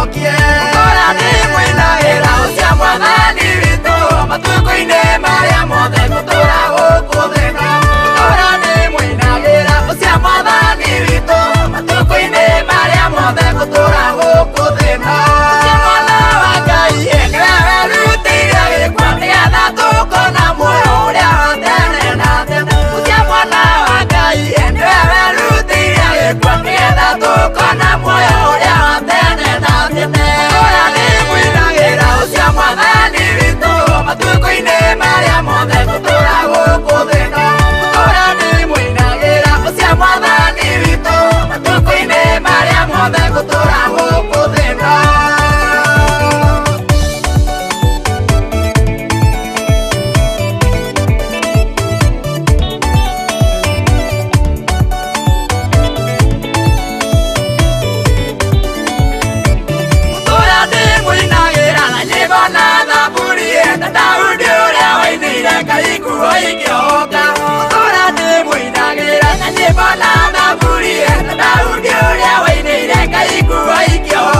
njokie Tora nĩ mwĩnagĩra ũcio mwathani witũ matukũ-inĩ marĩa mothe gũtũra gũkũ thĩ ĩno Tora nĩ mwĩnagĩra ũcio mwathani witũ matukũ-inĩ marĩa mothe gũtũra gũkũ thĩ ĩno Ũcio mwana wa Ngai nĩwe werutĩire gĩkwa nĩgetha tũkona muoyo ũrĩa wa tene na tene Ũcio mwana wa Ngai nĩwe werutĩire gĩkwa nĩgetha tũkona muoyo ũrĩa wa tene na tene Tora nĩ mwĩnagĩra ũcio mwathani witũ matukũ-inĩ marĩa mothe gũtũra gũkũ thĩ ĩno Tora nĩ mwĩnagĩra ũcio mwathani witũ matukũ-inĩ marĩa mothe gũtũra gũkũ thĩ ĩno Daudi ũrĩa wainire Ngai nguo ikĩhoka Tora nĩ mwĩnagĩra na nyĩmbo na thaburi Daudi ũrĩa wainire Ngai nguo ikĩhoka